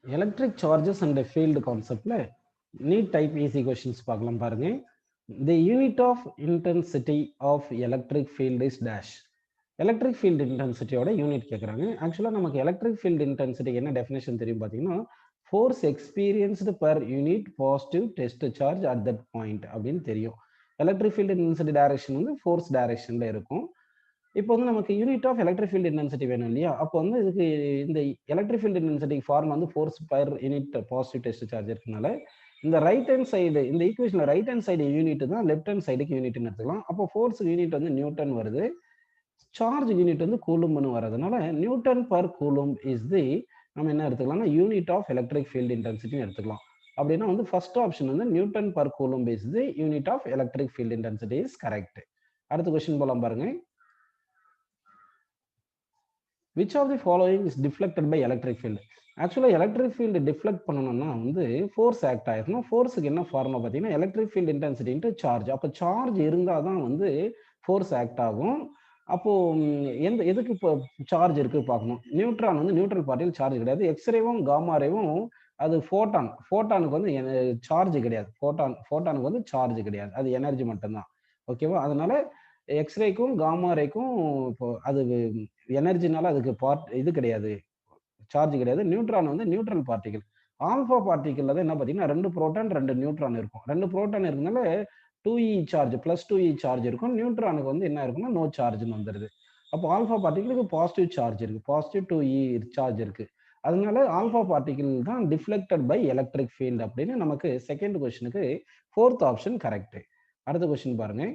Electric charges and the field conceptல NEET type easy questions பார்க்கலாம் பாருங்க. The unit of intensity of electric field is dash. Electric field இன்டென்சிட்டியோட unit கேட்குறாங்க. ஆக்சுவலாக நமக்கு எலக்ட்ரிக் ஃபீல்டு இன்டென்சிட்டி என்ன டெஃபினேஷன் தெரியும் பார்த்தீங்கன்னா, force experienced per unit positive test charge at that point அப்படின்னு தெரியும். எலக்ட்ரிக் ஃபீல்டு இன்டென்சிட்டி டைரக்ஷன் வந்து ஃபோர்ஸ் டைரக்ஷனில் இருக்கும். இப்போ வந்து நமக்கு unit of electric field intensity வேணும் இல்லையா? அப்போ வந்து இதுக்கு இந்த எலக்ட்ரிக் ஃபீல்டு இன்டென்சிட்டி ஃபார்ம் வந்து force per unit positive test charge இருக்கனால இந்த ரைட் ஹேண்ட் சைடு இந்த ஈக்குவேஷனில் ரைட் ஹேண்ட் சைடு யூனிட் தான் லெஃப்ட் ஹேண்ட் சைடுக்கு யூனிட்னு எடுத்துக்கலாம். அப்போ ஃபோர்ஸ் யூனிட் வந்து நியூட்டன் வருது, சார்ஜ் யூனிட் வந்து கூலும்னு வரதுனால newton per coulomb is the நம்ம என்ன எடுத்துக்கலாம்னா யூனிட் ஆஃப் எலக்ட்ரிக் ஃபீல்டு இன்டென்சிட்டின்னு எடுத்துக்கலாம். அப்படின்னா வந்து ஃபர்ஸ்ட் ஆப்ஷன் வந்து newton per coulomb is the unit of electric field intensity is correct. அடுத்த கொஸ்டின் போலாம் பாருங்க. Which of the following is deflected by electric field? ஆக்சுவலாக எலக்ட்ரிக் ஃபீல்டு டிஃப்ளெக்ட் பண்ணணும்னா வந்து ஃபோர்ஸ் ஆக்ட் ஆயிருக்கணும். ஃபோர்ஸுக்கு என்ன ஃபார்மா பார்த்தீங்கன்னா electric field intensity into charge. அப்போ சார்ஜ் இருந்தால் தான் வந்து ஃபோர்ஸ் ஆக்ட் ஆகும். அப்போது எதுக்கு இப்போ சார்ஜ் இருக்குது பார்க்கணும். நியூட்ரான் வந்து நியூட்ரல் பார்ட்டியில் சார்ஜ் கிடையாது. எக்ஸ்ரேவும் காமாரேவும் அது ஃபோட்டானுக்கு வந்து சார்ஜ் கிடையாது. ஃபோட்டானுக்கு வந்து சார்ஜ் கிடையாது, அது எனர்ஜி மட்டும்தான். ஓகேவா? அதனால எக்ஸ்ரேக்கும் காமாரேக்கும் இப்போ அது எனர்ஜினால அதுக்கு இது கிடையாது, சார்ஜ் கிடையாது. நியூட்ரான் வந்து நியூட்ரல் பார்ட்டிகல். ஆல்பா பார்ட்டிகல்ல தான் என்ன பார்த்தீங்கன்னா 2 புரோட்டான் 2 நியூட்ரான் இருக்கும். 2 புரோட்டான் இருக்கனால 2e charge plus 2e charge இருக்கும். நியூட்ரானுக்கு வந்து என்ன இருக்குன்னா நோ சார்ஜ்னு வந்துடுது. அப்போ ஆல்பா பார்ட்டிகளுக்கு பாசிட்டிவ் சார்ஜ் இருக்கு, பாசிட்டிவ் 2e சார்ஜ் இருக்கு. அதனால ஆல்பா பார்ட்டிகல் தான் டிஃப்ளெக்டட் பை எலக்ட்ரிக் ஃபீல்டு அப்படின்னு நமக்கு செகண்ட் கொஸ்டினுக்கு ஃபோர்த் ஆப்ஷன் கரெக்ட். அடுத்த கொஸ்டின் பாருங்க.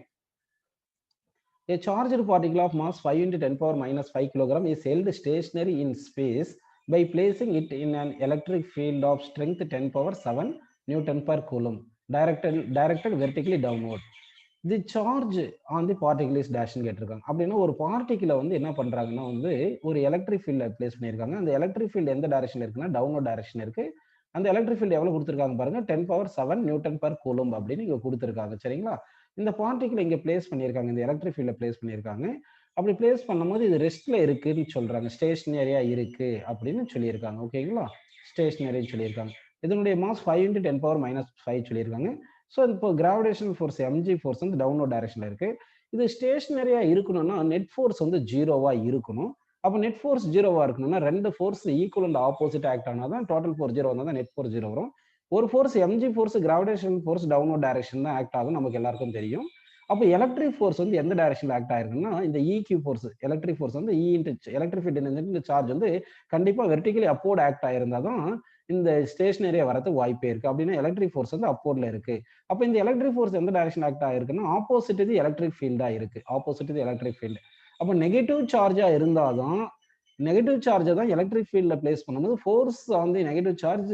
A charged particle of mass 5 into 10 power minus 5 kilogram is held stationary in space by placing it in an electric field of strength 10 power 7 Newton per coulomb directed vertically downward. The charge on the particle is dash கேட்டிருக்காங்க. அப்படின்னா ஒரு பார்ட்டிகிளை வந்து என்ன பண்றாங்கன்னா வந்து ஒரு electric ஃபீல்ட place பண்ணியிருக்காங்க. அந்த எலக்ட்ரிக் ஃபீல்டு எந்த டைரக்ஷன் இருக்குன்னா டவுன்வர்ட் டைரக்ஷன் இருக்கு. அந்த எலக்ட்ரிக் ஃபீல்டு எவ்வளவு கொடுத்துருக்காங்க பாருங்க, 10 பவர் 7 நியூட்டன் பர் கூலம்ப் அப்படின்னு இங்க கொடுத்துருக்காங்க. சரிங்களா? இந்த பார்ட்டிகிள் இங்க பிளேஸ் பண்ணியிருக்காங்க, இந்த எலக்ட்ரிக் ஃபீல்ட பிளேஸ் பண்ணியிருக்காங்க. அப்படி பிளேஸ் பண்ணும்போது இது ரெஸ்ட்ல இருக்குன்னு சொல்றாங்க, ஸ்டேஷனரியா இருக்கு அப்படின்னு சொல்லியிருக்காங்க. ஓகேங்களா? ஸ்டேஷனரின்னு சொல்லியிருக்காங்க. இதனுடைய மாஸ் 5 into 10 power minus 5 சொல்லியிருக்காங்க. ஸோ இப்போ கிராவிடேஷனல் ஃபோர்ஸ் எம்ஜி ஃபோர்ஸ் வந்து டவுன்வர்ட் டைரக்ஷன்ல இருக்கு. இது ஸ்டேஷனரியா இருக்கணும்னா நெட் ஃபோர்ஸ் வந்து ஜீரோவா இருக்கணும். அப்போ நெட் ஃபோர்ஸ் ஜீரோவா இருக்கணும்னா ரெண்டு force equal and opposite act ஆனால் தான் டோட்டல் ஃபோர்ஸ் ஜீரோ வந்தால் தான் நெட் ஃபோர்ஸ் ஜீரோ வரும். ஒரு force MG force gravitational force downward direction தான் ஆக்ட் ஆகும், நமக்கு எல்லாருக்கும் தெரியும். அப்போ எலக்ட்ரிக் ஃபோர்ஸ் வந்து எந்த டைரக்ஷன்ல ஆக்ட் ஆயிருக்குன்னா இந்த இக்யூ ஃபோர்ஸ், எலக்ட்ரிக் ஃபோர்ஸ் வந்து எலக்ட்ரிக் ஃபீல்டு சார்ஜ் வந்து கண்டிப்பா வெர்டிகலி அப்போர்ட் ஆக்ட் ஆயிருந்தா தான் இந்த ஸ்டேஷனரியா வரதுக்கு வாய்ப்பே இருக்கு. அப்படின்னா எலக்ட்ரிக் ஃபோர்ஸ் வந்து அப்போர்ட்ல இருக்கு. அப்போ இந்த எலக்ட்ரிக் ஃபோர்ஸ் எந்த டைரக்ஷன் ஆக்ட் ஆயிருக்குன்னா ஆப்போசிட் இது எலக்ட்ரிக் ஃபீல்டா இருக்கு, ஆப்போசிட் இது எலக்ட்ரிக் ஃபீல்டு. அப்போ நெகட்டிவ் சார்ஜா இருந்தாதான் நெகட்டிவ் சார்ஜை தான் எலக்ட்ரிக் ஃபீல்டில் பிளேஸ் பண்ணும்போது ஃபோர்ஸ் வந்து நெகட்டிவ் சார்ஜ்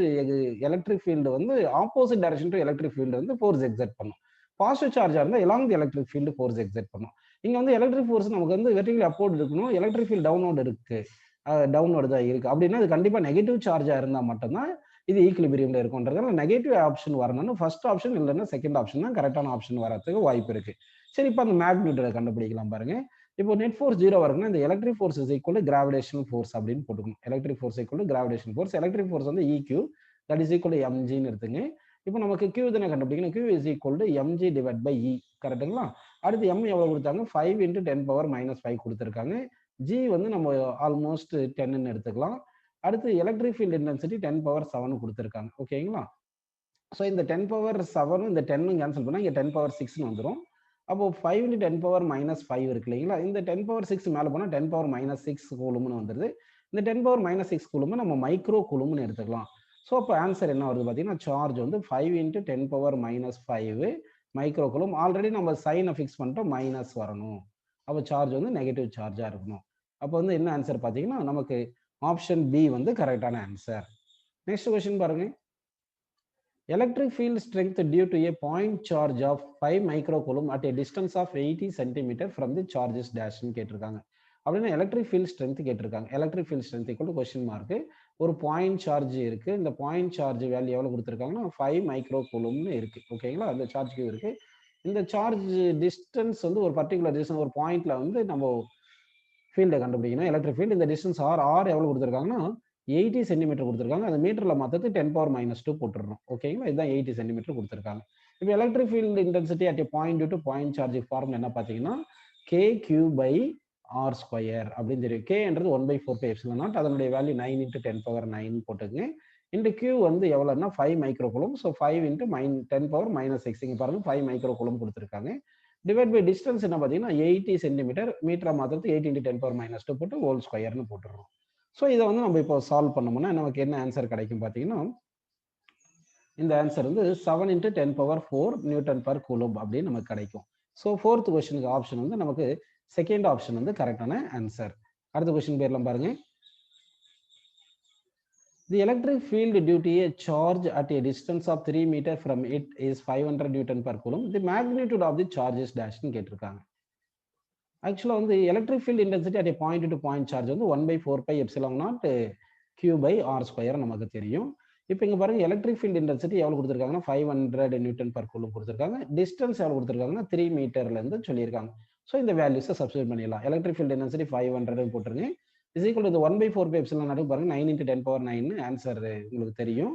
எலக்ட்ரிக் ஃபீல்டு வந்து opposite direction to electric field வந்து ஃபோர்ஸ் எக்ஸர்ட் பண்ணும். பாசிட்டிவ் சார்ஜா இருந்தால் எலாங் தி எலக்ட்ரிக் ஃபீல்டு ஃபோர்ஸ் எக்ஸர்ட் பண்ணும். இங்க வந்து எலக்ட்ரிக் ஃபோர்ஸ் நமக்கு வந்து வெர்டிகலி அப்போர்ட் இருக்கணும், எலக்ட்ரிக் ஃபீல்டு டவுன்வர்ட் இருக்கு, டவுன்வர்டு தான் இருக்கு. அப்படின்னா இது கண்டிப்பா நெகட்டிவ் சார்ஜா இருந்தா மட்டும்தான் இது ஈக்குலிபிரியம்ல இருக்கும்ன்றதால நெகட்டிவ் ஆப்ஷன் வரணும்னு ஃபர்ஸ்ட் ஆப்ஷன் இல்லைன்னா செகண்ட் ஆப்ஷன் தான் கரெக்டான ஆப்ஷன் வரதுக்கு வாய்ப்பு இருக்கு. சரி, இப்போ அந்த மேக்னிட்யூட கண்டுபிடிக்கலாம் பாருங்க. இப்போ நெட் ஃபோர்ஸ் ஜீரோ இருக்குன்னா இந்த electric force is equal to gravitational force அப்படின்னு போட்டுக்கணும். Electric force equal to gravitational force. Electric force வந்து EQ that is equal to mgன்னு எடுத்துங்க. இப்போ நமக்கு Q தானே கண்டுபிடிக்கணும். Q is equal to mg divide by E. கரெக்டுங்களா? அடுத்து M எவ்வளவு கொடுத்தாங்க, 5 into 10 power minus 5 கொடுத்துருக்காங்க. G வந்து நம்ம ஆல்மோஸ்ட் 10ன்னு எடுத்துக்கலாம். அடுத்து எலக்ட்ரிக் ஃபீல்டு இன்டென்சிட்டி 10 பவர் 7 கொடுத்துருக்காங்க. ஓகேங்களா? ஸோ இந்த 10 பவர் 7 இந்த 10 கேன்சல் பண்ணால் இங்கே 10 பவர் 6ன்னு வந்துடும். அப்போ 5 into 10 power minus 5 இருக்கு இல்லைங்களா? இந்த 10 power 6 மேலே போனால் 10 power minus 6 கூலும்னு வந்துடுது. இந்த 10 power minus 6 கூலும்னு நம்ம மைக்ரோ கூலும்னு எடுத்துக்கலாம். ஸோ அப்போ ஆன்சர் என்ன வருது பார்த்தீங்கன்னா சார்ஜ் வந்து 5 into 10 power minus 5 micro coulomb. Already நம்ம சைனை ஃபிக்ஸ் பண்ணிட்டோம், மைனஸ் வரணும். அப்போ சார்ஜ் வந்து நெகட்டிவ் சார்ஜாக இருக்கணும். அப்போ வந்து என்ன ஆன்சர் பார்த்தீங்கன்னா நமக்கு ஆப்ஷன் பி வந்து கரெக்டான ஆன்சர். நெக்ஸ்ட் கொஸ்டின் பாருங்க. Electric field strength due to a point charge of 5 microcoulomb at a distance of 80 cm from the charges dash கேட்டிருக்காங்க. அப்படின்னா எலக்ட்ரிக் ஃபீல்ட் ஸ்ட்ரென்த் கேட்டிருக்காங்க. Electric field strength equal to question mark. ஒரு point charge இருக்கு. இந்த point charge value எவ்வளவு கொடுத்துருக்காங்கன்னா 5 மைக்ரோகூலம்னு இருக்கு. ஓகேங்களா? அந்த சார்ஜ் இருக்கு. இந்த சார்ஜ் டிஸ்டன்ஸ் வந்து ஒரு பர்டிகுலர் டிஸ்டன்ஸ் ஒரு பாயிண்ட்ல வந்து நம்ம ஃபீல்டை கண்டுபிடிக்கணும், எலக்ட்ரிக் ஃபீல்டு. இந்த டிஸ்டன்ஸ் ஆர் எவ்வளவு கொடுத்துருக்காங்கன்னா 80 சென்டிமீட்டர் கொடுத்துருக்காங்க. அந்த மீட்டரில் மாற்றது 10⁻⁻2 போட்டுருணும். ஓகேங்களா, இதுதான் 80 சென்டிமீட்டர் கொடுத்துருக்காங்க. இப்போ electric field intensity at point due to point charge formula என்ன பார்த்தீங்கன்னா KQ/R² அப்படின்னு தெரியும். Kன்றது 1/4πε0, அதனுடைய வேல்யூ 9 × 10⁻9 போட்டுங்க. இன்டு Q வந்து எவ்வளோன்னா 5 மைக்ரோ கூலும். ஸோ 5 × 10⁻⁻6 இங்கே பாருங்க 5 மைக்ரோ கூலும் கொடுத்துருக்காங்க. டிவைட் பை டிஸ்டன்ஸ் என்ன பார்த்தீங்கன்னா 80 சென்டிமீட்டர், மீட்டரை மாத்திரத்து 8 × 10⁻2 போட்டு ஹோல் ஸ்கொயர்னு போட்டுடுறோம். ஸோ இதை வந்து நம்ம இப்போ சால்வ் பண்ணோம்னா நமக்கு என்ன ஆன்சர் கிடைக்கும் பார்த்தீங்கன்னா, இந்த ஆன்சர் வந்து 7 × 10⁻4 N/கூலும் அப்படின்னு நமக்கு கிடைக்கும். ஸோ 4th கொஸ்டினுக்கு ஆப்ஷன் வந்து நமக்கு செகண்ட் ஆப்ஷன் வந்து கரெக்டான ஆன்சர். அடுத்த கொஸ்டின் பேர்லாம் பாருங்க. The electric field due to a charge at a distance of 3 meter from it is 500 N/coulomb. The magnitude of the charge is dash ன்னு கேட்டிருக்காங்க. ஆக்சுவலாக வந்து electric field intensity at point to point charge வந்து 1/4πε0 Q/R² நமக்கு தெரியும். இப்போ இங்கே பாருங்க எலக்ட்ரிக் ஃபீல்டு இன்டென்சிட்டி எவ்வளோ கொடுத்துருக்காங்கன்னா 500 N/coulomb கொடுத்துருக்காங்க. டிஸ்டன்ஸ் எவ்வளோ கொடுத்துருக்காங்கன்னா 3 மீட்டர்லேருந்து சொல்லியிருக்காங்க. ஸோ இந்த வேல்யூஸை சப்ஸ்டிட்யூட் பண்ணிடலாம். எலக்ட்ரிக் ஃபீல்டு இன்டென்சிட்டி 500 போட்டுருங்க. இஸ் ஈக்குவல் டு 1/4πε0 பாருங்க 9 × 10⁻9 ஆன்சர் உங்களுக்கு தெரியும்.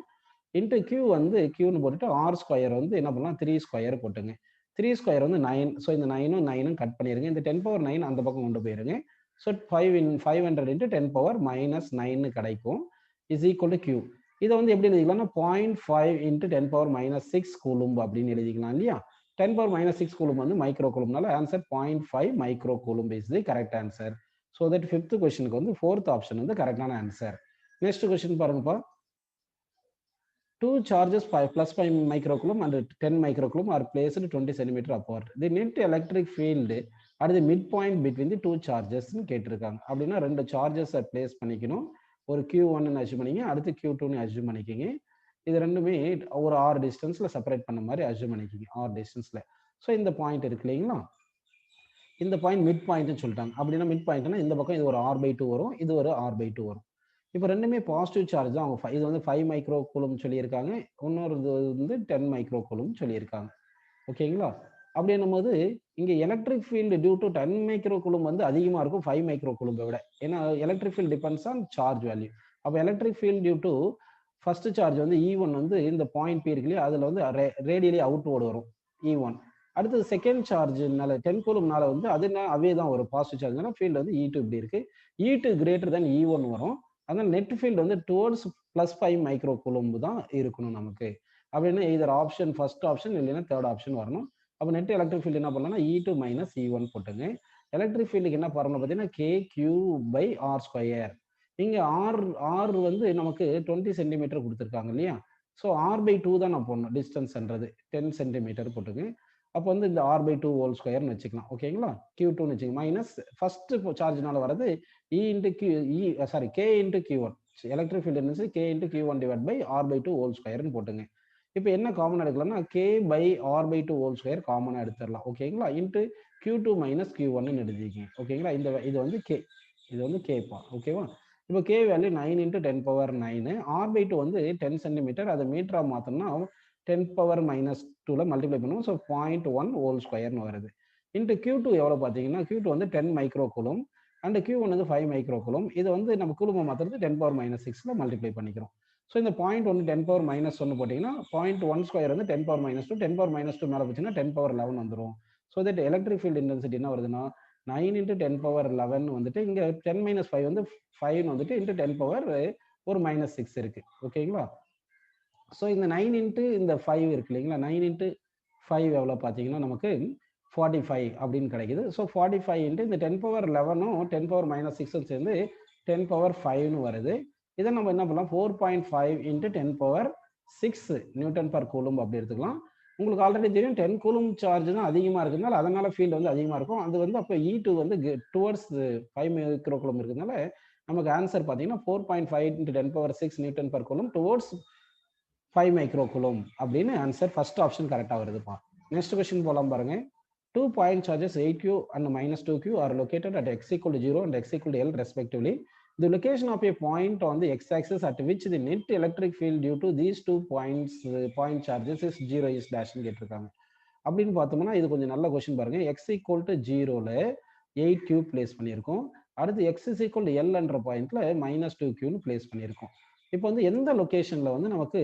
இன்ட்டு Q வந்து Qன்னு போட்டுட்டு R² வந்து என்ன பண்ணலாம் 3² போட்டுங்க. 3² வந்து 9. ஸோ இந்த 9ம் 9ம் கட் பண்ணிடுங்க. இந்த 10⁻9 அந்த பக்கம் கொண்டு போயிருங்க. ஸோ 500 × 10⁻−9 கிடைக்கும். Is equal to Q. இதை வந்து எப்படி எழுதிக்கலாம்னா 0.5 × 10⁻6 கூலும்ப் அப்படின்னு எழுதிக்கலாம் இல்லையா. 10⁻6 கூலும்ப் வந்து மைக்ரோ கூலும்னால answer 0.5 micro coulomb is the correct answer. So that 5th கொஸ்டினுக்கு வந்து 4th ஆப்ஷன் வந்து கரெக்டான ஆன்சர். நெக்ஸ்ட் கொஸ்டின் பாருங்கப்பா. 2 charges plus 5 microcoulomb and 10 microcoulomb are placed 20 cm apart. The net electric field at the midpoint between the two charges ன்னு கேட்டிருக்காங்க. அப்படின்னா ரெண்டு சார்ஜஸை place பண்ணிக்கணும். ஒரு Q1 அஸ்யூம் பண்ணிங்க, அடுத்து Q2 அஸ்யூம் பண்ணிக்கிங்க. இது ரெண்டுமே ஒரு R டிஸ்டன்ஸ்ல செப்பரேட் பண்ண மாதிரி அஸ்யூம் பண்ணிக்கிங்க, R டிஸ்டன்ஸ்ல. ஸோ இந்த பாயிண்ட் இருக்கு இல்லைங்களா, இந்த பாயிண்ட் மிட் பாயிண்ட்னு சொல்லிட்டாங்க. அப்படின்னா மிட் பாயிண்ட்னா இந்த பக்கம் இது ஒரு R/2 வரும், இது ஒரு R/2 வரும். இப்போ ரெண்டுமே பாசிட்டிவ் சார்ஜ் தான். அவங்க இது வந்து 5 மைக்ரோ கூலும் சொல்லியிருக்காங்க, இன்னொரு இது வந்து 10 மைக்ரோ கூலும் சொல்லியிருக்காங்க. ஓகேங்களா, அப்படி என்னும்போது இங்கே electric field due to 10 micro coulomb வந்து அதிகமாக இருக்கும் 5 மைக்ரோ கூலும்பை விட. ஏன்னா electric field depends on charge value. அப்போ electric field due to first charge வந்து E1 வந்து இந்த பாயிண்ட் பி இருக்கு இல்லையா, அதில் வந்து ரேடியலி அவுட்வோர்டு வரும் E1. அடுத்தது செகண்ட் சார்ஜ்னால 10 கூலும்னால வந்து அது அவே தான் ஒரு பாசிட்டிவ் சார்ஜ்னால ஃபீல்டு வந்து E2 இப்படி இருக்கு. E2 கிரேட்டர் தென் E1 வரும். அதனால் நெட் ஃபீல்டு வந்து டுவர்ட்ஸ் +5 மைக்ரோ கூலும்ப் தான் இருக்கணும் நமக்கு. அப்படின்னா இதர் ஆப்ஷன் ஃபர்ஸ்ட் ஆப்ஷன் இல்லைன்னா தேர்ட் ஆப்ஷன் வரணும். அப்போ நெட் எலக்ட்ரிக் ஃபீல்டு என்ன பண்ணலாம்னா E2 - E1 போட்டுங்க. எலக்ட்ரிக் ஃபீல்டுக்கு என்ன ஃபார்முலா பார்த்தீங்கன்னா KQ/R². இங்கே R வந்து நமக்கு 20 சென்டிமீட்டர் கொடுத்துருக்காங்க இல்லையா. ஸோ R/2 தான் நான் போடணும். டிஸ்டன்ஸ்ன்றது 10 சென்டிமீட்டர் போட்டுங்க. அப்போ வந்து இந்த R/2 ஹோல் ஸ்கொயர்னு வச்சுக்கலாம். ஓகேங்களா, Q2ன்னு வச்சுக்கோங்க. மைனஸ் ஃபர்ஸ்ட் சார்ஜ்னால வரது K × Q1. எலக்ட்ரிக் ஃபீல்டு இருந்துச்சு K × Q1 divide by R/2 whole ஸ்கொயர்னு போட்டுங்க. இப்போ என்ன காமன் எடுக்கலாம்னா K/R/2 ஹோல் ஸ்கொயர் காமனாக எடுத்துடலாம். ஓகேங்களா, இன்ட்டு Q2 - Q1ன்னு எழுதிக்கிங்க. ஓகேங்களா, இது வந்து K, இது வந்து Kப்பா. ஓகேவா, இப்போ K வேல்யூ 9 × 10⁻9. R/2 வந்து 10 சென்டிமீட்டர், அதை மீட்டராக மாற்றோம்னா 10⁻−2ல மல்டிப்ளை பண்ணுவோம். ஸோ 0.1 ஹோல் ஸ்கொயர்னு வருது. இன்ட்டு Q2 எவ்வளோ பார்த்தீங்கன்னா Q2 வந்து 10 மைக்ரோ கூலும் அண்ட் Q1 வந்து 5 மைக்ரோ கூலும். இது வந்து நம்ம கூலுமை மாற்றுறது 10⁻−6ல மல்டிப்ளை பண்ணிக்கிறோம். ஸோ இந்த 0.1 10⁻−1 போட்டிங்கன்னா 0.1 ஸ்கொயர் வந்து 10⁻−2, 10⁻−2 மேலே போச்சுன்னா 10⁻11 வந்துடும். So that electric field intensity என்ன வருதுன்னா 9 × 10⁻11 வந்துட்டு இங்கே 10 - 5 வந்து 5 வந்துட்டு இன்ட்டு 10⁻−6 இருக்கு. ஓகேங்களா, ஸோ இந்த 9 × இந்த 5 இருக்கு இல்லைங்களா, 9 × 5 எவ்வளோ பார்த்தீங்கன்னா நமக்கு 45 அப்படின்னு கிடைக்குது. ஸோ 45 × இந்த 10⁻11ம் 10⁻−6ம் சேர்ந்து 10⁻5ன்னு வருது. இதை நம்ம என்ன பண்ணலாம் 4.5 × 10⁻6 N/கூலும் அப்படி எடுத்துக்கலாம். உங்களுக்கு ஆல்ரெடி தெரியும் 10 கூலும் சார்ஜ் தான் அதிகமாக இருக்கிறதுனால அதனால ஃபீல்டு வந்து அதிகமாக இருக்கும். அது வந்து அப்போ E2 வந்து டுவர்ட்ஸ் 5 மைக்ரோ கூலும் இருக்கிறதுனால நமக்கு ஆன்சர் பார்த்தீங்கன்னா 4.5 × 10⁻6 N/கூலும் டுவர்ட்ஸ் 5 மைக்ரோ கூலும் அப்படின்னு ஆன்சர் ஃபர்ஸ்ட் ஆப்ஷன் கரெக்டாக வருதுப்பா. நெக்ஸ்ட் கொஸ்டின் போகலாம் பாருங்க. 2 point charges 8Q and -2Q are located at x = 0 and x = L respectively. The location of a point on the x-axis at which the net electric field due to these 2 point charges is 0 is dash ன்னு கேட்டிருக்காங்க. அப்படின்னு பார்த்தோம்னா இது கொஞ்சம் நல்ல question பாருங்க. x = 0ல 8Q place பண்ணியிருக்கோம். அடுத்து x is equal to L என்ற பாயிண்ட்ல -2q பிளேஸ் பண்ணியிருக்கோம். இப்போ வந்து எந்த லொகேஷன்ல வந்து நமக்கு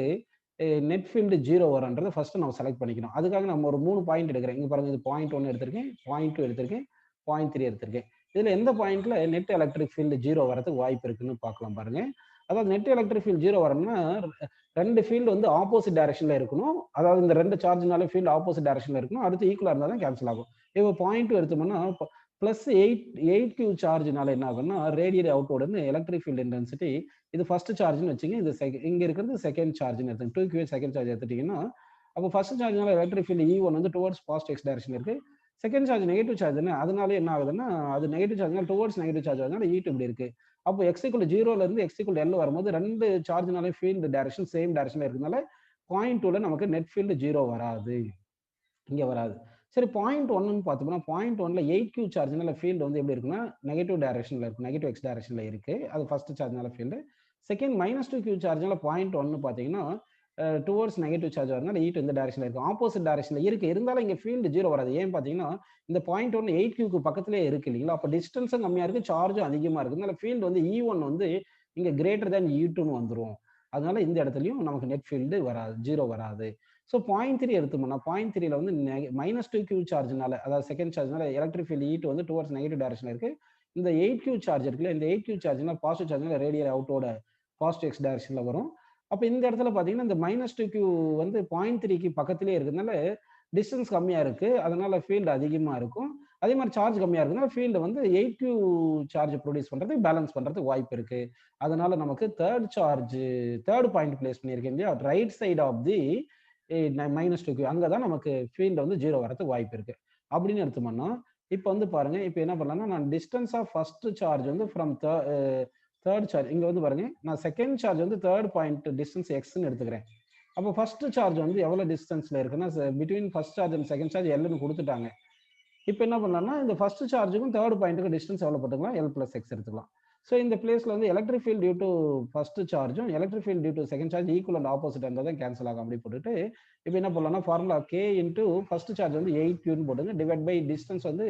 நெட் ஃபீல்டு 0 வரும்ன்றதை ஃபர்ஸ்ட் நம்ம செலக்ட் பண்ணிக்கணும். அதுக்காக நம்ம ஒரு 3 பாயிண்ட் எடுக்கிறேன். இங்க பாருங்க, இது பாயிண்ட் 1 எடுத்திருக்கேன், பாயிண்ட் 2 எடுத்திருக்கேன், பாயிண்ட் 3 எடுத்திருக்கேன். இதுல எந்த பாயிண்ட்ல நெட் எலக்ட்ரிக் ஃபீல்டு 0 வரதுக்கு வாய்ப்பு இருக்குன்னு பார்க்கலாம் பாருங்க. அதாவது நெட் எலக்ட்ரிக் ஃபீல்டு 0 வரணும்னா ரெண்டு ஃபீல்டு வந்து ஆப்போசிட் டைரக்ஷன்ல இருக்கணும். அதாவது இந்த ரெண்டு சார்ஜ்னால ஃபீல்டு ஆப்போசிட் டைரக்ஷன்ல இருக்கணும். அடுத்து ஈக்குவலா இருந்தா தான் கேன்சல் ஆகும். இப்போ பாயிண்ட் 2 எடுத்தோம்னா +8q சார்ஜ்னால என்ன ஆகும்னா ரேடியேட் அவுட்வர்டுன்னு எலக்ட்ரிக் ஃபீல்டு இன்டென்சிட்டி, இது ஃபர்ஸ்ட் சார்ஜ்னு வச்சுங்க, இது இங்க இருக்கிறது செகண்ட் சார்ஜ்னு எடுத்துங்க. 2q செகண்ட் சார்ஜ் எடுத்துட்டீங்கன்னா அப்போ ஃபர்ஸ்ட் சார்ஜ்னால எலக்ட்ரிக் ஃபீல்டு E1 வந்து டுவர்ட்ஸ் பாசிட்டிவ் எக்ஸ் டைரக்ஷன் இருக்கு. செகண்ட் சார்ஜ் நெகட்டிவ் சார்ஜ்னு, அதனால என்ன ஆகுதுன்னா அது நெகட்டிவ் சார்ஜ்னால டுவர்ட்ஸ் நெகட்டிவ் சார்ஜ் ஆகுதுனால E2 இப்படி இருக்கு. அப்போ x = 0ல இருந்து x = L வரும்போது ரெண்டு சார்ஜ்னாலே ஃபீல்டு டைரக்ஷன் சேம் டைரக்ஷன்ல இருக்கிறதுனால பாயிண்ட் 2ல நமக்கு நெட் ஃபீல்டு 0 வராது, இங்க வராது. சரி, பாயிண்ட் 1ன்னு பார்த்தோம்னா பாயிண்ட் 1ல 8q சார்ஜ்னால ஃபீல்டு வந்து எப்படி இருக்குன்னா நெகட்டிவ் டைரக்ஷன்ல இருக்கு, நெகட்டிவ் எக்ஸ் டைரக்ஷன்ல இருக்கு. அது ஃபர்ஸ்ட் சார்ஜ்னால ஃபீல்டு. செகண்ட் -2q சார்ஜ்னால பாயிண்ட் 1 பார்த்தீங்கன்னா டுவர்ட்ஸ் நெகட்டிவ் சார்ஜ் வரதுனால E2 இந்த டைரக்ஷன்ல இருக்கு, ஆப்போசிட் டைரக்ஷன்ல இருக்கு. இருந்தாலும் இங்க ஃபீல்டு 0 வராது. ஏன் பார்த்தீங்கன்னா இந்த பாயிண்ட் 1 8qக்கு பக்கத்துலயே இருக்கு இல்லைங்களா? அப்போ டிஸ்டன்ஸும் கம்மியா இருக்கு, சார்ஜும் அதிகமா இருக்கு. அதனால ஃபீல்டு வந்து E1 வந்து இங்க கிரேட்டர் தேன் E2ன்னு வந்துரும். அதனால இந்த இடத்துலயும் நமக்கு நெட் ஃபீல்டு வராது, 0 வராது. ஸோ பாயிண்ட் 3 எடுத்தோம்னா பாயிண்ட் 3ல வந்து -2q சார்ஜ்னால, அதாவது செகண்ட் சார்ஜ்னால எலக்ட்ரிக் ஃபீல்டு E2 வந்து டுவர்ட்ஸ் நெகட்டிவ் டைரக்ஷன்ல இருக்கு. இந்த 8q சார்ஜ் இருக்குல்ல, இந்த 8q சார்ஜ்னா பாசிட்டிவ் சார்ஜ்னால ரேடியல் அவுட்டோட பாசிட்டிவ் எக்ஸ் டைரக்ஷன்ல வரும். அப்ப இந்த இடத்துல பாத்தீங்கன்னா இந்த -2q வந்து பாயிண்ட் 3க்கு பக்கத்திலே இருக்கிறதுனால டிஸ்டன்ஸ் கம்மியா இருக்கு, அதனால ஃபீல்டு அதிகமா இருக்கும். அதே மாதிரி சார்ஜ் கம்மியா இருக்குன்னா ஃபீல்டு வந்து 8q சார்ஜ் ப்ரொடியூஸ் பண்றது, பேலன்ஸ் பண்றதுக்கு வாய்ப்பு இருக்கு. அதனால நமக்கு தேர்ட் பாயிண்ட் பிளேஸ் பண்ணியிருக்கேன் இல்லையா, right side of the -2q, அங்கதான் நமக்கு ஃபீல்டு வந்து 0 வரதுக்கு வாய்ப்பு இருக்கு அப்படின்னு எடுத்தோம்னா, இப்போ வந்து பாருங்க, இப்போ என்ன பண்ணலாம்னா நான் டிஸ்டன்ஸ் ஆஃப் ஃபர்ஸ்ட் சார்ஜ் வந்து ஃப்ரம் தேர்ட் சார்ஜ், இங்க வந்து பாருங்க நான் செகண்ட் சார்ஜ் வந்து தேர்ட் பாயிண்ட் டிஸ்டன்ஸ் எக்ஸ்ன்னு எடுத்துக்கிறேன். அப்போ ஃபர்ஸ்ட் சார்ஜ் வந்து எவ்வளவு டிஸ்டன்ஸ்ல இருக்குன்னா between first charge and second charge Lன்னு கொடுத்துட்டாங்க. இப்போ என்ன பண்ணலாம்னா இந்த ஃபர்ஸ்ட் சார்ஜுக்கும் தேர்ட் பாயிண்ட்டுக்கும் டிஸ்டன்ஸ் எவ்வளவு போட்டுக்கலாம், L+x எடுத்துக்கலாம். ஸோ இந்த பிளேஸ்ல வந்து electric field due to first சார்ஜும் electric field due to second charge equal and opposite இருந்தால் தான் கேன்சல் ஆகும். அப்படி போட்டுட்டு இப்போ என்ன பண்ணலாம்னா formula k into first charge வந்து 8qன்னு போட்டுங்க, டிவைட் பை டிஸ்டன்ஸ் வந்து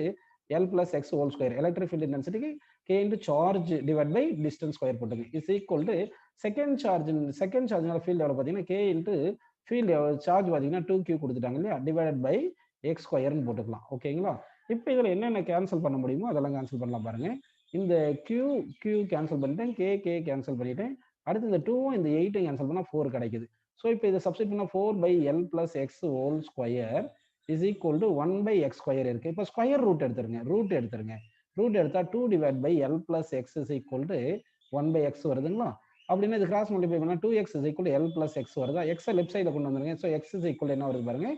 L+x whole square, electric field இன்டென்சிட்டிக்கு k into charge divide by distance square போட்டுங்க, இஸ் ஈக்குவல் டு செகண்ட் சார்ஜ்னால ஃபீல்டு எவ்வளோ பார்த்தீங்கன்னா k இன்டூ ஃபீல்டு சார்ஜ் பார்த்தீங்கன்னா 2q கொடுத்துட்டாங்க இல்லையா, டிவைட் பை எக்ஸ் ஸ்கொயர்னு போட்டுக்கலாம். ஓகேங்களா? இப்போ இதில் என்னென்ன கேன்சல் பண்ண முடியுமோ அதெல்லாம் கேன்சல் பண்ணலாம் பாருங்க. இந்த q கேன்சல் பண்ணிட்டேன், k கேன்சல் பண்ணிட்டேன். அடுத்து இந்த 2ம் இந்த 8ம் கேன்சல் பண்ணா 4 கிடைக்குது. ஸோ இப்போ இதை சப்ஸ்டிட் பண்ணா 4/L+x whole square is equal to 1/x square இருக்கு. இப்போ ஸ்கொயர் ரூட் எடுத்துருங்க, ரூட் எடுத்தா 2 divide by L+x is equal to 1/x வருதுங்களா? அப்படின்னா இது கிராஸ் மல்டிப்ளை பண்ணா 2x is equal to L+x வருதா? எக்ஸை லெஃப்ட் சைடில் கொண்டு வந்துருங்க. ஸோ x இஸ் ஈக்குவல் என்ன வருது பாருங்க,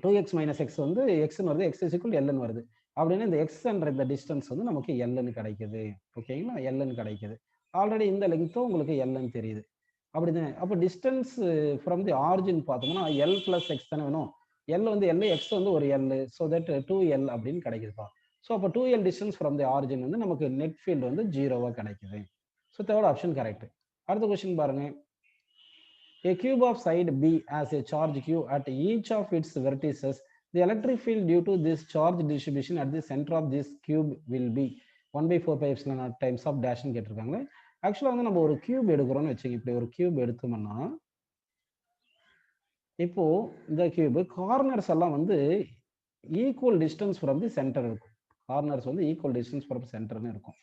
2x - x வந்து xன்னு வருது, x இஸ் ஈக்குவல் Lன்னு வருது. அப்படின்னா இந்த எக்ஸ்ன்ற இந்த டிஸ்டன்ஸ் வந்து நமக்கு Lன்னு கிடைக்குது. ஓகேங்களா? Lன்னு கிடைக்குது. ஆல்ரெடி இந்த லெங்த்தும் உங்களுக்கு Lன்னு தெரியுது. அப்படிதான். அப்போ டிஸ்டன்ஸ் ஃப்ரம் தி ஆரிஜின் பார்த்தோம்னா L+x தானே வேணும். L வந்து L, x வந்து ஒரு L, ஸோ தட் 2L அப்படின்னு கிடைக்குதுப்பா. ஸோ அப்போ 2L distance from the origin வந்து நமக்கு நெட் ஃபீல்டு வந்து 0வா கிடைக்குது. So third option correct. அடுத்த கொஸ்டின் பாருங்க. A cube of side B has a charge q at each of its vertices. The electric field due to this charge distribution at the center of this cube will be 1/4πε times of dash ன்னு கேட்டிருக்காங்க. ஆக்சுவலா வந்து நம்ம ஒரு cube எடுக்கிறோம்னு வச்சுங்க, இப்படி ஒரு cube எடுத்தோம்னா இப்போ இந்த கியூப் கார்னர்ஸ் எல்லாம் வந்து equal distance from the centre இருக்கும். கார்னர்ஸ் வந்து ஈக்குவல் டிஸ்டன்ஸ் ஃப்ரம் சென்டர்னு இருக்கும்.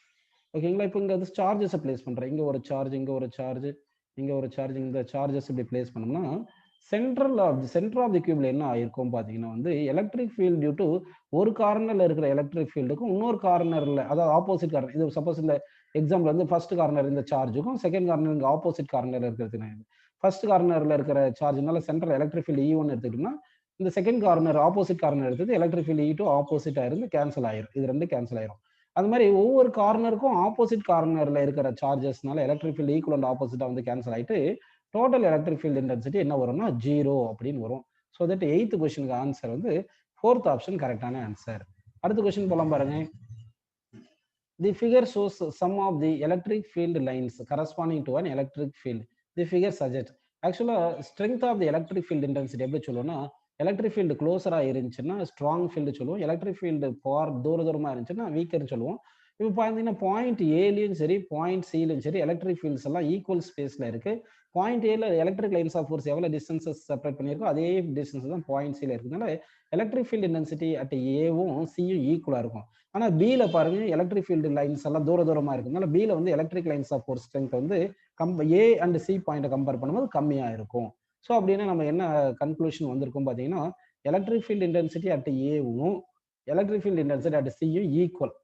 ஓகேங்களா? இப்போ இங்க சார்ஜஸை பிளேஸ் பண்றேன். இங்க ஒரு சார்ஜ், இங்க ஒரு சார்ஜ், இங்க ஒரு சார்ஜ், இந்த சார்ஜஸ் இப்படி பிளேஸ் பண்ணோம்னா சென்டர் ஆஃப் தி கியூப்ல என்ன ஆயிருக்கும் பாத்தீங்கன்னா வந்து எலக்ட்ரிக் ஃபீல்ட் டியூ டு ஒரு கார்னர்ல இருக்கிற எலக்ட்ரிக் ஃபீல்டுக்கும் இன்னொரு கார்னர்ல, அதாவது ஆப்போசிட் கார்னர், இது சப்போஸ் இந்த எக்ஸாம்பிள் வந்து ஃபர்ஸ்ட் கார்னர் இந்த சார்ஜுக்கும் செகண்ட் கார்னர் இங்க ஆப்போசிட் கார்னர்ல இருக்கிறது, ஃபர்ஸ்ட் கார்னர்ல இருக்கிற சார்ஜ்னால சென்ட்ரல் எலக்ட்ரிக் ஃபீல்டு E1 எடுத்துக்கிட்டோம்னா இந்த செகண்ட் கார்னர் ஆப்போசிட் கார்னர் எடுத்தது எலக்ட்ரிக் ஃபீல்டு E2 ஆப்போசிட்டா இருந்து கேன்சல் ஆயிரும். இது ரெண்டு கேன்சல் ஆயிரும். அது மாதிரி ஒவ்வொரு கார்னருக்கும் ஆப்போசிட் கார்னர்ல இருக்கிற சார்ஜஸ்னால எலக்ட்ரிக் ஃபீல்டு ஈக்குவல் அண்ட் ஆப்போசிட்டா வந்து கேன்சல் ஆயிட்டு டோட்டல் எலக்ட்ரிக் ஃபீல்டு இன்டென்சிட்டி என்ன வரும்னா 0 அப்படின்னு வரும். ஸோ தட் 8th கொஸ்டினுக்கு ஆன்சர் வந்து 4th ஆப்ஷன் கரெக்டான ஆன்சர். அடுத்த கொஸ்டின் போலாம் பாருங்க. The figure shows some of the electric field lines corresponding to an electric field. The figure suggests ஆக்சுவலா strength of the electric field intensity எப்படி சொல்லுவோம்னா, electric field க்ளோஸரா இருந்துச்சுன்னா ஸ்ட்ராங் ஃபீல்டு சொல்லுவோம், எலக்ட்ரிக் ஃபீல்டு ஃபார் தூரமா இருந்துச்சுன்னா வீக்கர்னு சொல்லுவோம். இப்போ பார்த்தீங்கன்னா பாயிண்ட் ஏலையும் சரி பாயிண்ட் சிலையும் சரி எலக்ட்ரிக் ஃபீல்ட்ஸ் எல்லாம் ஈக்குவல் ஸ்பேஸ்ல இருக்கு. பாயிண்ட் ஏல எலக்ட்ரிக் லைன்ஸ் ஆஃப் ஃபோர்ஸ் எவ்வளவு டிஸ்டன்சஸ் செப்பரேட் பண்ணியிருக்கோ அதே டிஸ்டன்ஸ் தான் பாயிண்ட் சில இருக்கிறதுனால எலக்ட்ரிக் ஃபீல்ட் இன்டென்சிட்டி அட் ஏவும் சியும் ஈக்குவலா இருக்கும். ஆனா பில பாருங்க எலக்ட்ரிக் ஃபீல்டு லைன்ஸ் எல்லாம் தூரமா இருக்கிறதுனால பில வந்து electric lines of force strength வந்து ஏ அண்ட் சி பாயிண்ட்டை கம்பேர் பண்ணும்போது கம்மியா இருக்கும். ஸோ அப்படின்னா நம்ம என்ன கன்க்ளூஷன் வந்திருக்கும் பார்த்தீங்கன்னா எலக்ட்ரிக் ஃபீல்ட் இன்டென்சிட்டி அட் ஏவும் எலக்ட்ரிக் ஃபீல்ட் இன்டென்சிட்டி அட் சியும் ஈக்குவல்.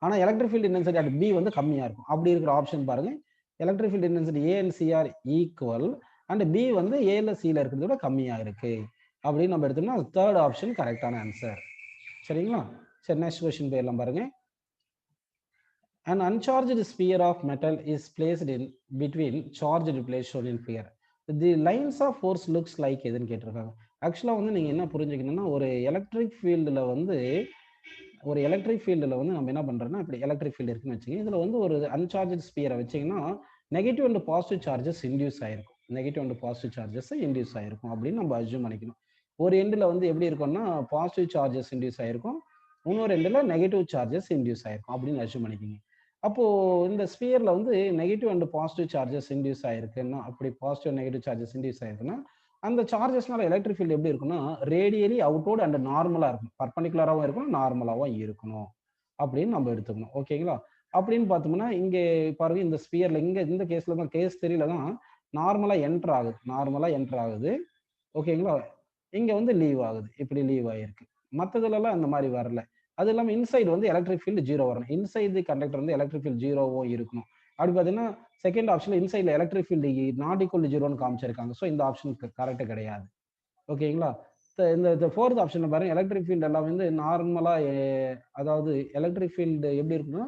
ஆனா electric field intensity at B வந்து கம்மியா இருக்கும். அப்படி இருக்கிற ஆப்ஷன் பாருங்க electric field intensity A and C are equal and B வந்து ஏல சில இருக்கிறத விட கம்மியா இருக்கு அப்படின்னு நம்ம எடுத்தோம்னா தேர்ட் ஆப்ஷன் கரெக்டான ஆன்சர். சரிங்களா? சரி, நெக்ஸ்ட் கொஸ்டின் போயிடலாம் பாருங்க. An uncharged sphere of metal is placed in between charged plates shown in figure. The lines of force looks like எதுன்னு கேட்டிருக்காங்க. ஆக்சுவலா வந்து நீங்க என்ன புரிஞ்சுக்கணும்னா ஒரு எலக்ட்ரிக் ஃபீல்டுல வந்து நம்ம என்ன பண்றோம்னா இப்படி எலக்ட்ரிக் ஃபீல்டு இருக்குன்னு வச்சுக்கோங்க. இதுல வந்து ஒரு அன்சார்ஜ் ஸ்பியரை வச்சீங்கன்னா negative and positive charges induce ஆயிருக்கும். Negative and positive charges induce ஆயிருக்கும் அப்படின்னு நம்ம அஸ்யூம் பண்ணிக்கணும். ஒரு எண்டில் வந்து எப்படி இருக்கும்னா பாசிட்டிவ் சார்ஜஸ் இன்டியூஸ் ஆயிருக்கும், இன்னொரு எண்டில் நெகட்டிவ் சார்ஜஸ் இன்டியூஸ் ஆயிருக்கும் அப்படின்னு அஸ்யூம் பண்ணிக்கிங்க. அப்போ இந்த ஸ்பியர்ல வந்து negative and positive charges induce ஆயிருக்குன்னா அப்படி பாசிட்டிவ் நெகட்டிவ் சார்ஜஸ் இன்டியூஸ் ஆயிருக்குன்னா அந்த சார்ஜஸ்னால எலக்ட்ரிக் ஃபீல்டு எப்படி இருக்குன்னா ரேடியலி அவுட்வர்ட் அண்ட் நார்மலா இருக்கும். பர்பண்டிகுலராகவும் இருக்கணும், நார்மலாகவும் இருக்கணும் அப்படின்னு நம்ம எடுத்துக்கணும். ஓகேங்களா? அப்படின்னு பார்த்தோம்னா இங்க பாருங்க இந்த ஸ்பியர்ல இந்த கேஸ்ல தான் கேஸ் தெரியல தான் நார்மலா என்டர் ஆகுது. ஓகேங்களா? இங்க வந்து லீவ் ஆகுது. இப்படி லீவ் ஆயிருக்கு. மற்றதுலலாம் அந்த மாதிரி வரல. அது இல்லாமல் இன்சைடு வந்து எலக்ட்ரிக் ஃபீல்டு 0 வரணும். இன்சைடு கண்டக்டர் வந்து எலக்ட்ரிக் ஃபீல்டு 0வும் இருக்கணும். அப்படி பார்த்தீங்கன்னா செகண்ட் ஆப்ஷன்ல இன்சைட்ல எலக்ட்ரிக் ஃபீல்டு நாட் ஈக்குவல் 0ன்னு காமிச்சிருக்காங்க. ஸோ இந்த ஆப்ஷன் கரெக்ட் கிடையாது. ஓகேங்களா? இந்த ஃபோர்த் ஆப்ஷன்ல பாருங்க எலக்ட்ரிக் ஃபீல்டு எல்லாம் வந்து நார்மலா அதாவது எலக்ட்ரிக் ஃபீல்டு எப்படி இருக்குன்னா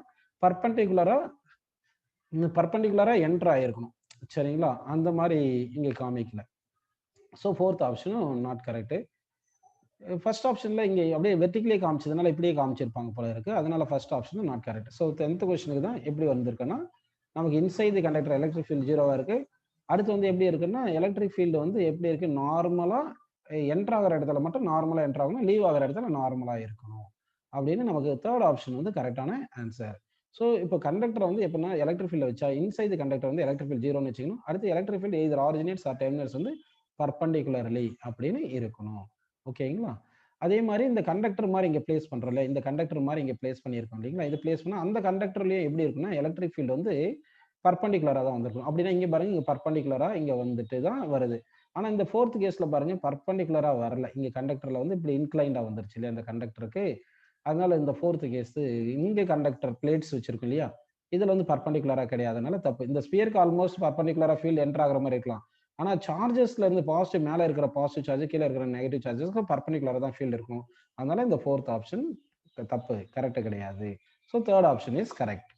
பர்பண்டிகுலரா என்டர் ஆயிருக்கணும். சரிங்களா? அந்த மாதிரி இங்க காமிக்கல. ஸோ ஃபோர்த் ஆப்ஷனும் நாட் கரெக்ட். ஃபர்ஸ்ட் ஆப்ஷன்ல இங்க அப்படியே வெர்டிகலி காமிச்சதுனால இப்படியே காமிச்சிருப்பாங்க போல இருக்கு. அதனால first option not correct. So 10th கொஸ்டினுக்கு தான் எப்படி வந்திருக்குன்னா நமக்கு இன்சைட் கண்டக்டர் எலக்ட்ரிக் ஃபீல்டு 0வா இருக்கு. அடுத்து வந்து எப்படி இருக்குன்னா எலக்ட்ரிக் ஃபீல்டு வந்து எப்படி இருக்கு நார்மலா என்டர் ஆகிற இடத்துல மட்டும் நார்மலா என்டர் ஆகணும், லீவ் ஆகிற இடத்துல நார்மலா இருக்கணும் அப்படின்னு நமக்கு தேர்ட் ஆப்ஷன் வந்து கரெக்டான ஆன்சர். ஸோ இப்போ கண்டக்டர் வந்து எப்படின்னா எலக்ட்ரிக் ஃபீல்டு வச்சா இன்சைட் கண்டக்டர் வந்து எலக்ட்ரிக் ஃபீல்டு 0ன்னு வச்சுக்கணும். அடுத்து electric field either originates or terminates வந்து பர்பண்டிகுலர்லி அப்படின்னு இருக்கணும். ஓகேங்களா? அதே மாதிரி இந்த கண்டக்டர் மாதிரி இங்க பிளேஸ் பண்றோம்ல, இந்த கண்டக்டர் மாதிரி இங்க பிளேஸ் பண்ணியிருக்கோம் இல்லைங்களா? இது பிளேஸ் பண்ணா அந்த கண்டக்டர்லயே எப்படி இருக்குன்னா எலக்ட்ரிக் ஃபீல்டு வந்து பர்பண்டிகுலரா தான் வந்திருக்கும். அப்படின்னா இங்க பாருங்க இங்க பர்பண்டிகுலரா இங்க வந்துட்டு தான் வருது. ஆனா இந்த ஃபோர்த் கேஸ்ல பாருங்க பர்பண்டிகுலரா வரல. இங்க கண்டக்டர்ல வந்து இப்படி இன்க்ளைண்டா வந்துருச்சு இல்லையா இந்த கண்டக்டருக்கு. அதனால இந்த ஃபோர்த் கேஸ் இங்க கண்டக்டர் பிளேட்ஸ் வச்சிருக்கும் இல்லையா, இதுல வந்து பர்பண்டிகுலரா கிடையாதுனால தப்பு. இந்த ஸ்பியருக்கு ஆல்மோஸ்ட் பர்பண்டிகுலரா ஃபீல்டு என்டர் ஆகிற மாதிரி இருக்கலாம். ஆனா சார்ஜஸ்ல இருந்து பாசிட்டிவ் மேல இருக்கிற பாசிட்டிவ் சார்ஜ் கீழே இருக்கிற நெகட்டிவ் சார்ஜஸ்க்கு பர்பண்டிகுலரா தான் ஃபீல்டு இருக்கும். அதனால இந்த ஃபோர்த் ஆப்ஷன் தப்பு, கரெக்ட் கிடையாது. So third option is correct.